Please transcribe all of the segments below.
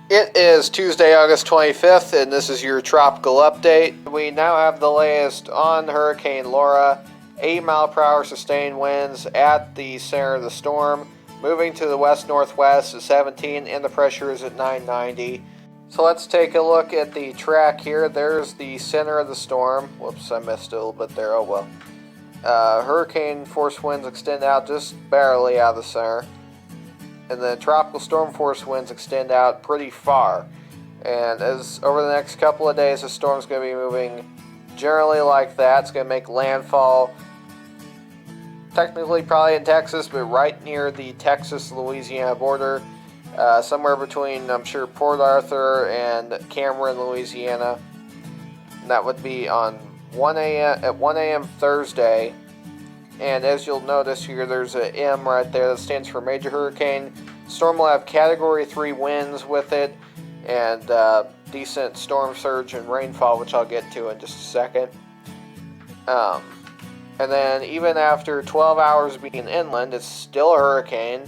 It is Tuesday, August 25th, and this is your tropical update. We now have the latest on Hurricane Laura. 80 mile per hour sustained winds at the center of the storm, moving to the west-northwest at 17, and the pressure is at 990. So let's take a look at the track here. There's the center of the storm. Whoops, I missed it a little bit there. Oh well. Hurricane force winds extend out just barely out of the center. And the tropical storm force winds extend out pretty far. And as over the next couple of days, the storm's going to be moving generally like that. It's going to make landfall, technically probably in Texas, but right near the Texas-Louisiana border. Somewhere between, I'm sure, Port Arthur and Cameron, Louisiana. And that would be on 1 a.m. at 1 a.m. Thursday. And as you'll notice here, there's an M right there that stands for major hurricane. Storm will have Category 3 winds with it, and decent storm surge and rainfall, which I'll get to in just a second. And then even after 12 hours being inland, it's still a hurricane.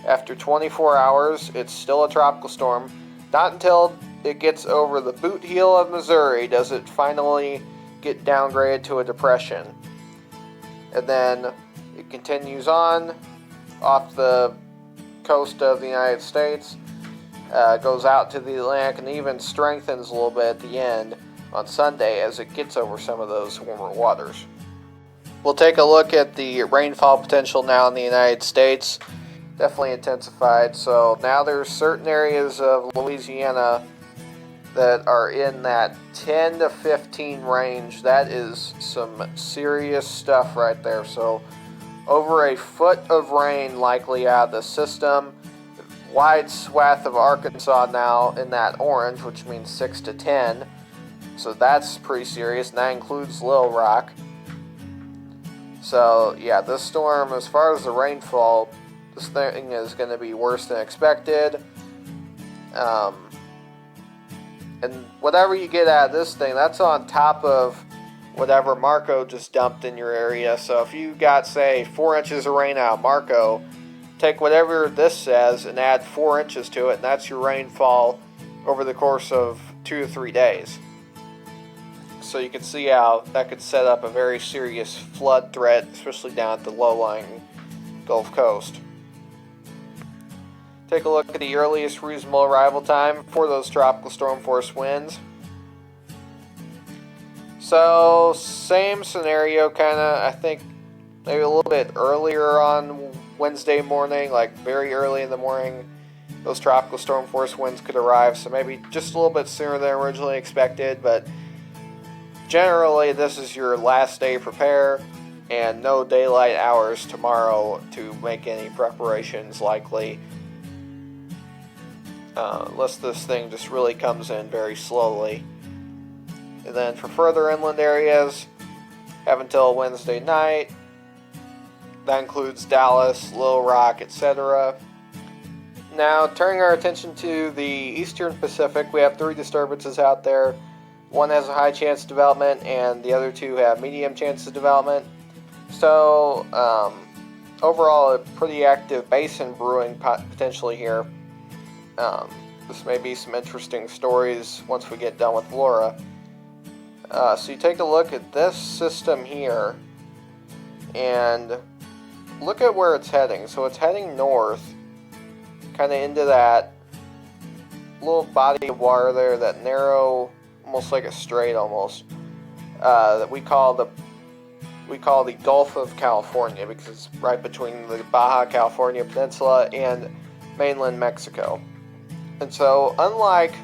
After 24 hours, it's still a tropical storm. Not until it gets over the boot heel of Missouri does it finally get downgraded to a depression. And then it continues on off the coast of the United States, goes out to the Atlantic, and even strengthens a little bit at the end on Sunday as it gets over some of those warmer waters. We'll take a look at the rainfall potential now in the United States. Definitely intensified. So now there's certain areas of Louisiana that are in that 10 to 15 range. That is some serious stuff right there. So over a foot of rain likely out of the system. Wide swath of Arkansas now in that orange, which means 6 to 10. So that's pretty serious, and that includes Little Rock. So yeah, this storm, as far as the rainfall, this thing is going to be worse than expected. And whatever you get out of this thing, that's on top of whatever Marco just dumped in your area. So if you got, say, 4 inches of rain out of Marco, take whatever this says and add 4 inches to it, and that's your rainfall over the course of 2 to 3 days. So you can see how that could set up a very serious flood threat, especially down at the low-lying Gulf Coast. Take a look at the earliest reasonable arrival time for those tropical storm force winds. So, same scenario, kind of, I think, maybe a little bit earlier on Wednesday morning, like very early in the morning, those tropical storm force winds could arrive. So maybe just a little bit sooner than originally expected, but generally this is your last day prepare, and no daylight hours tomorrow to make any preparations likely. Unless this thing just really comes in very slowly. And then for further inland areas, have until Wednesday night. That includes Dallas, Little Rock, etc. Now, turning our attention to the eastern Pacific, we have 3 disturbances out there. One has a high chance of development, and the other 2 have medium chance of development. So, overall, a pretty active basin brewing potentially here. This may be some interesting stories once we get done with Laura. So you take a look at this system here, and look at where it's heading. So it's heading north, kind of into that little body of water there, that narrow, almost like a strait almost, that we call the Gulf of California, because it's right between the Baja California Peninsula and mainland Mexico. And so, unlike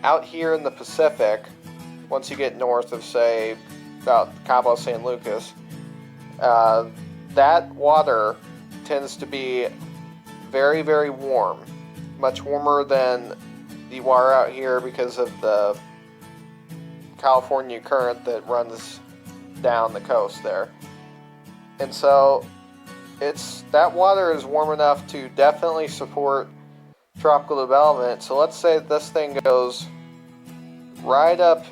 out here in the Pacific, once you get north of, say, about Cabo San Lucas, that water tends to be very, very warm. Much warmer than the water out here because of the California current that runs down the coast there. And so, that water is warm enough to definitely support tropical development. So let's say this thing goes right up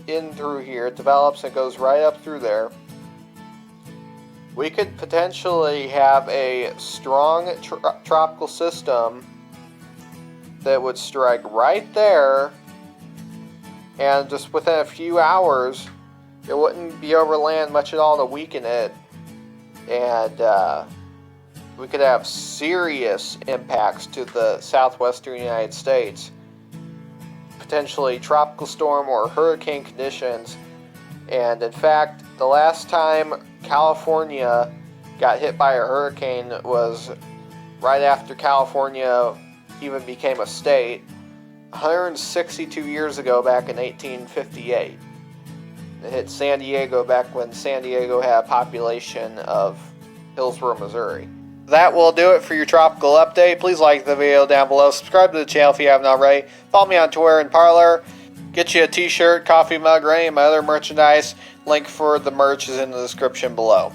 in through here, it develops and goes right up through there. We could potentially have a strong tropical system that would strike right there, and just within a few hours, it wouldn't be over land much at all to weaken it, and we could have serious impacts to the southwestern United States, potentially tropical storm or hurricane conditions. And in fact, the last time California got hit by a hurricane was right after California even became a state, 162 years ago, back in 1858. It hit San Diego back when San Diego had a population of Hillsborough, Missouri. That will do it for your tropical update. Please like the video down below. Subscribe to the channel if you haven't already. Follow me on Twitter and Parler. Get you a t-shirt, coffee mug, or any of my other merchandise. Link for the merch is in the description below.